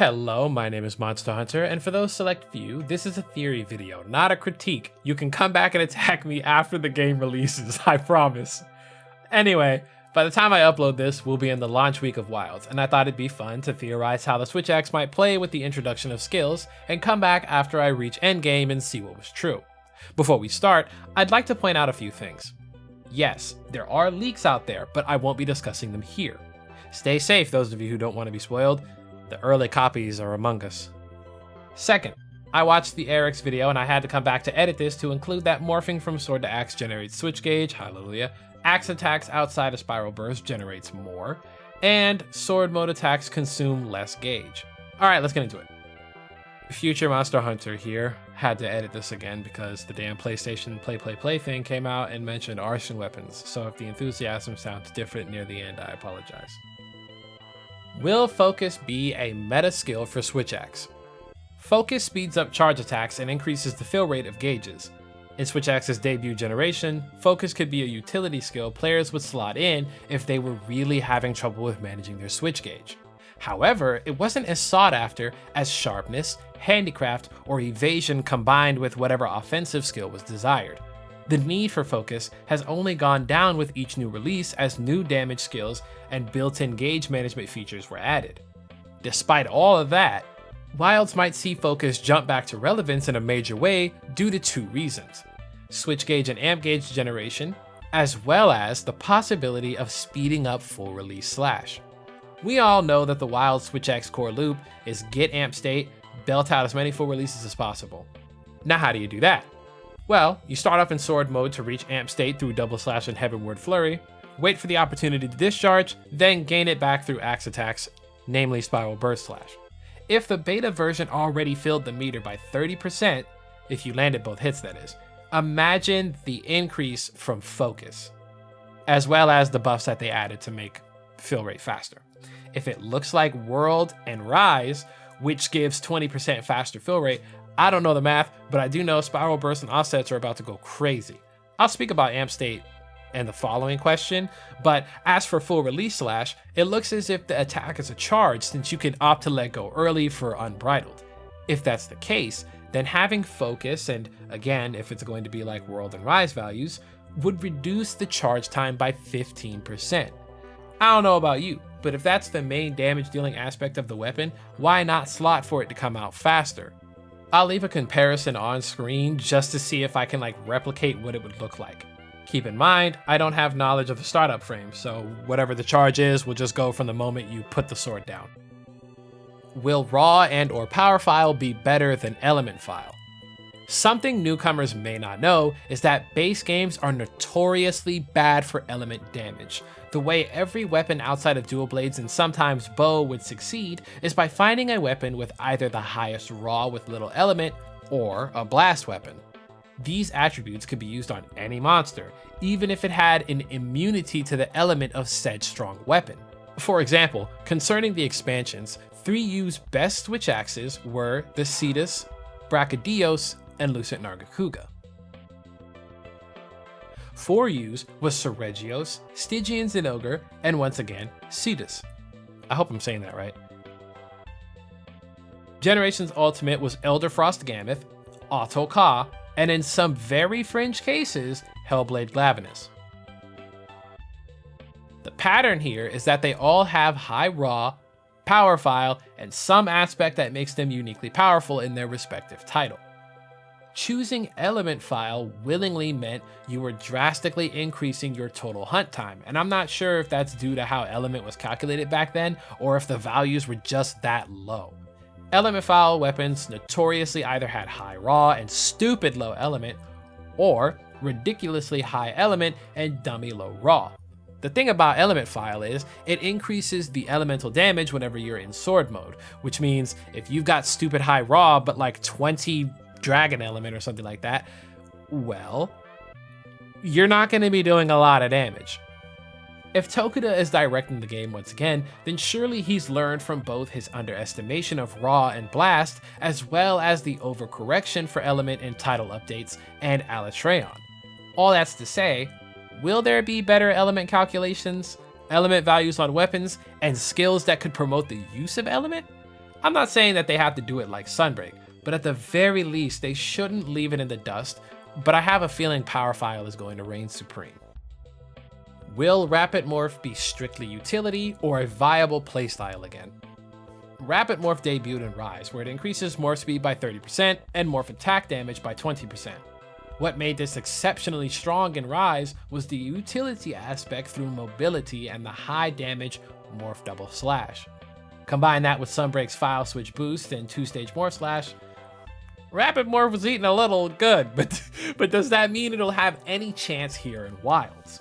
Hello, my name is Monster Hunter, and for those select few, this is a theory video, not a critique. You can come back and attack me after the game releases, I promise. Anyway, by the time I upload this, we'll be in the launch week of Wilds, and I thought it'd be fun to theorize how the Switch Axe might play with the introduction of skills, and come back after I reach Endgame and see what was true. Before we start, I'd like to point out a few things. Yes, there are leaks out there, but I won't be discussing them here. Stay safe, those of you who don't want to be spoiled. The early copies are among us. Second, I watched the Eric's video and I had to come back to edit this to include that morphing from sword to axe generates switch gauge, hallelujah, axe attacks outside of spiral burst generates more, and sword mode attacks consume less gauge. Alright, let's get into it. Future Monster Hunter here. Had to edit this again because the damn PlayStation Play thing came out and mentioned Artian weapons, so if the enthusiasm sounds different near the end, I apologize. Will Focus be a meta skill for Switch Axe? Focus speeds up charge attacks and increases the fill rate of gauges. In Switch Axe's debut generation, Focus could be a utility skill players would slot in if they were really having trouble with managing their switch gauge. However, it wasn't as sought after as Sharpness, Handicraft, or Evasion combined with whatever offensive skill was desired. The need for Focus has only gone down with each new release as new damage skills and built-in gauge management features were added. Despite all of that, Wilds might see Focus jump back to relevance in a major way due to two reasons: switch gauge and amp gauge generation, as well as the possibility of speeding up full release slash. We all know that the Wild Switch Axe core loop is get amp state, belt out as many full releases as possible. Now how do you do that? Well, you start off in sword mode to reach amp state through double slash and heavenward flurry, wait for the opportunity to discharge, then gain it back through axe attacks, namely spiral burst slash. If the beta version already filled the meter by 30%, if you landed both hits that is, imagine the increase from Focus, as well as the buffs that they added to make fill rate faster. If it looks like World and Rise, which gives 20% faster fill rate, I don't know the math, but I do know spiral bursts and offsets are about to go crazy. I'll speak about amp state in the following question, but as for full release slash, it looks as if the attack is a charge since you can opt to let go early for unbridled. If that's the case, then having Focus, and again, if it's going to be like World and Rise values, would reduce the charge time by 15%. I don't know about you, but if that's the main damage dealing aspect of the weapon, why not slot for it to come out faster? I'll leave a comparison on screen just to see if I can replicate what it would look like. Keep in mind, I don't have knowledge of the startup frame, so whatever the charge is will just go from the moment you put the sword down. Will Raw and or Power Phial be better than Element Phial? Something newcomers may not know is that base games are notoriously bad for element damage. The way every weapon outside of dual blades and sometimes bow would succeed is by finding a weapon with either the highest raw with little element or a blast weapon. These attributes could be used on any monster, even if it had an immunity to the element of said strong weapon. For example, concerning the expansions, 3U's best switch axes were the Cetus, Brachydios, and Lucent Nargacuga. 4U's was Seregios, Stygian Zinogre, and once again, Cetus. I hope I'm saying that right. Generation's ultimate was Elder Frost Gammoth, Auto Ka, and in some very fringe cases, Hellblade Glavenus. The pattern here is that they all have high raw, power Phial, and some aspect that makes them uniquely powerful in their respective title. Choosing Element Phial willingly meant you were drastically increasing your total hunt time, and I'm not sure if that's due to how Element was calculated back then, or if the values were just that low. Element Phial weapons notoriously either had high raw and stupid low element, or ridiculously high element and dummy low raw. The thing about Element Phial is, it increases the elemental damage whenever you're in sword mode, which means if you've got stupid high raw but 20 dragon element or something like that, well, you're not going to be doing a lot of damage. If Tokuda is directing the game once again, then surely he's learned from both his underestimation of raw and blast, as well as the overcorrection for element in title updates and Alatreon. All that's to say, will there be better element calculations, element values on weapons, and skills that could promote the use of element? I'm not saying that they have to do it like Sunbreak, but at the very least, they shouldn't leave it in the dust, but I have a feeling Power Phial is going to reign supreme. Will Rapid Morph be strictly utility or a viable playstyle again? Rapid Morph debuted in Rise, where it increases morph speed by 30% and morph attack damage by 20%. What made this exceptionally strong in Rise was the utility aspect through mobility and the high damage morph double slash. Combine that with Sunbreak's Phial switch boost and 2-stage morph slash, Rapid Morph was eating a little good, but does that mean it'll have any chance here in Wilds?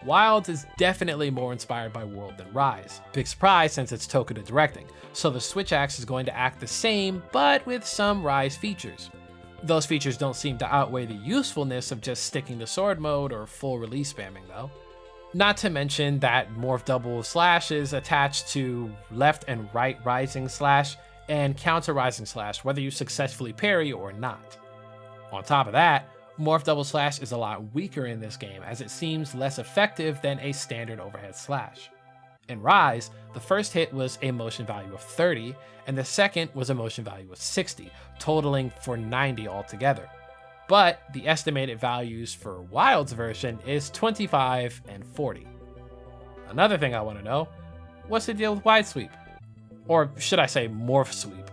Wilds is definitely more inspired by World than Rise. Big surprise since it's Tokuda directing, so the Switch Axe is going to act the same, but with some Rise features. Those features don't seem to outweigh the usefulness of just sticking to sword mode or full release spamming though. Not to mention that morph double slash is attached to left and right rising slash and counter rising slash, whether you successfully parry or not. On top of that, morph double slash is a lot weaker in this game as it seems less effective than a standard overhead slash. In Rise, the first hit was a motion value of 30, and the second was a motion value of 60, totaling for 90 altogether. But the estimated values for Wild's version is 25 and 40. Another thing I want to know, what's the deal with Wide Sweep? Or should I say Morph Sweep?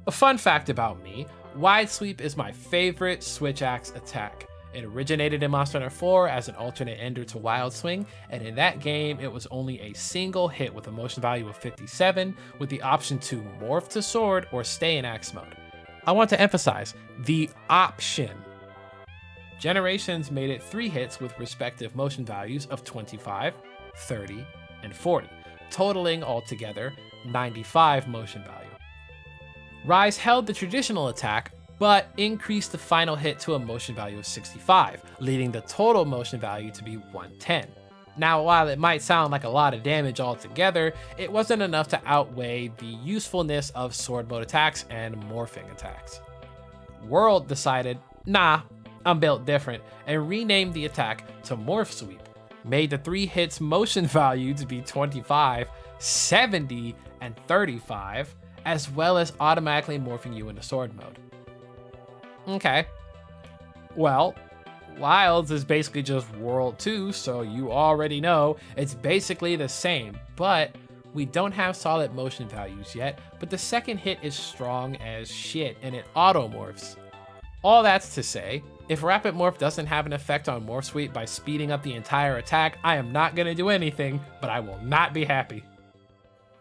A fun fact about me, Wide Sweep is my favorite Switch Axe attack. It originated in Monster Hunter 4 as an alternate ender to Wild Swing, and in that game it was only a single hit with a motion value of 57 with the option to morph to sword or stay in axe mode. I want to emphasize, the option. Generations made it 3 hits with respective motion values of 25, 30, and 40, totaling altogether 95 motion value. Rise held the traditional attack, but increased the final hit to a motion value of 65, leading the total motion value to be 110. Now, while it might sound like a lot of damage altogether, it wasn't enough to outweigh the usefulness of sword mode attacks and morphing attacks. World decided, nah, I'm built different, and renamed the attack to Morph Sweep, made the 3 hits motion value to be 25, 70, and 35, as well as automatically morphing you into sword mode. Okay. Well, Wilds is basically just World 2, so you already know it's basically the same, but we don't have solid motion values yet, but the second hit is strong as shit and it auto-morphs. All that's to say, if Rapid Morph doesn't have an effect on Morph Sweep by speeding up the entire attack, I am not going to do anything, but I will not be happy.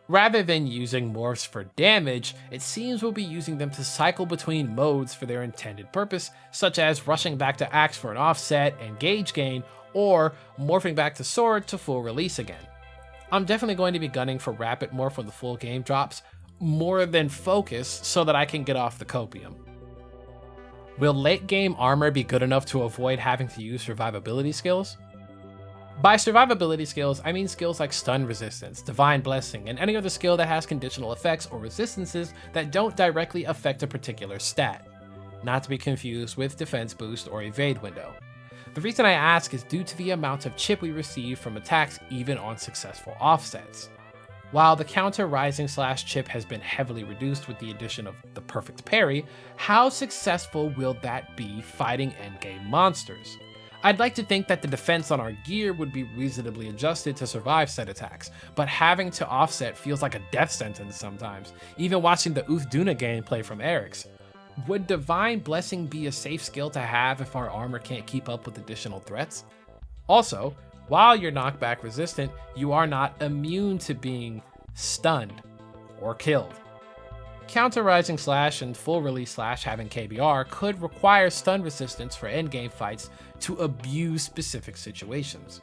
Rather than using morphs for damage, it seems we'll be using them to cycle between modes for their intended purpose, such as rushing back to axe for an offset and gauge gain, or morphing back to sword to full release again. I'm definitely going to be gunning for Rapid Morph when the full game drops, more than focus so that I can get off the copium. Will late game armor be good enough to avoid having to use survivability skills? By survivability skills, I mean skills like stun resistance, divine blessing, and any other skill that has conditional effects or resistances that don't directly affect a particular stat. Not to be confused with defense boost or evade window. The reason I ask is due to the amount of chip we receive from attacks even on successful offsets. While the counter rising slash chip has been heavily reduced with the addition of the perfect parry, how successful will that be fighting endgame monsters? I'd like to think that the defense on our gear would be reasonably adjusted to survive said attacks, but having to offset feels like a death sentence sometimes, even watching the Duna gameplay from Eric's. Would Divine Blessing be a safe skill to have if our armor can't keep up with additional threats? Also, while you're knockback resistant, you are not immune to being stunned or killed. Counter Rising Slash and Full Release Slash having KBR could require stun resistance for endgame fights to abuse specific situations.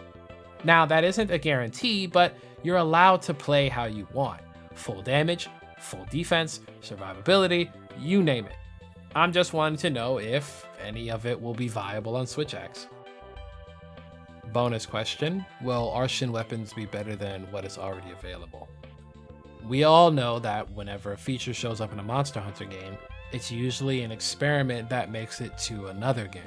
Now that isn't a guarantee, but you're allowed to play how you want. Full damage, full defense, survivability, you name it. I'm just wanting to know if any of it will be viable on Switch Axe. Bonus question, will Artian weapons be better than what is already available? We all know that whenever a feature shows up in a Monster Hunter game, it's usually an experiment that makes it to another game.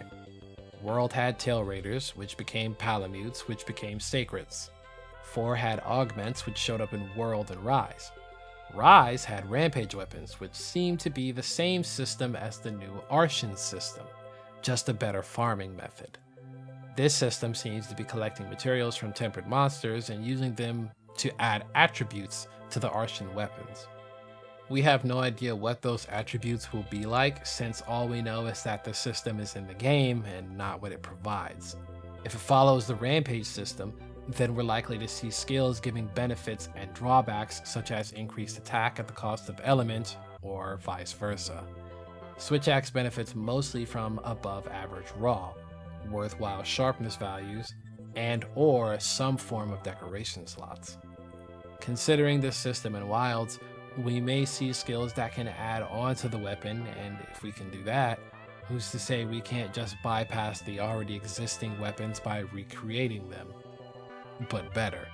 World had Tail Raiders, which became Palamutes, which became Sacreds. 4 had Augments, which showed up in World and Rise. Rise had rampage weapons, which seemed to be the same system as the new Artian system, just a better farming method. This system seems to be collecting materials from tempered monsters and using them to add attributes to the Artian weapons. We have no idea what those attributes will be like, since all we know is that the system is in the game and not what it provides. If it follows the rampage system, then we're likely to see skills giving benefits and drawbacks, such as increased attack at the cost of element, or vice versa. Switch Axe benefits mostly from above average raw, worthwhile sharpness values, and or some form of decoration slots. Considering this system in Wilds, we may see skills that can add on to the weapon, and if we can do that, who's to say we can't just bypass the already existing weapons by recreating them, but better.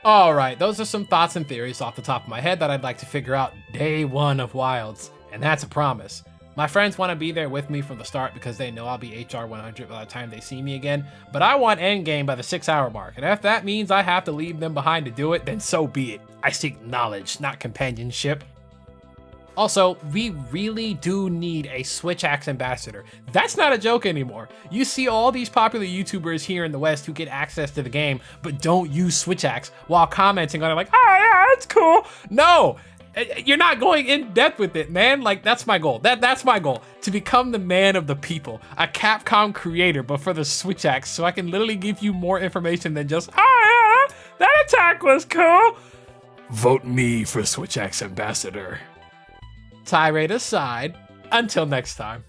Alright, those are some thoughts and theories off the top of my head that I'd like to figure out day one of Wilds, and that's a promise. My friends want to be there with me from the start because they know I'll be HR 100 by the time they see me again, but I want Endgame by the 6-hour mark, and if that means I have to leave them behind to do it, then so be it. I seek knowledge, not companionship. Also, we really do need a Switch Axe ambassador. That's not a joke anymore. You see all these popular YouTubers here in the West who get access to the game, but don't use Switch Axe while commenting on it like, oh yeah, that's cool. No! You're not going in depth with it, man. Like, that's my goal. That's my goal. To become the man of the people. A Capcom creator, but for the Switch Axe, so I can literally give you more information than just, oh yeah, that attack was cool. Vote me for Switch Axe ambassador. Tirade aside, until next time.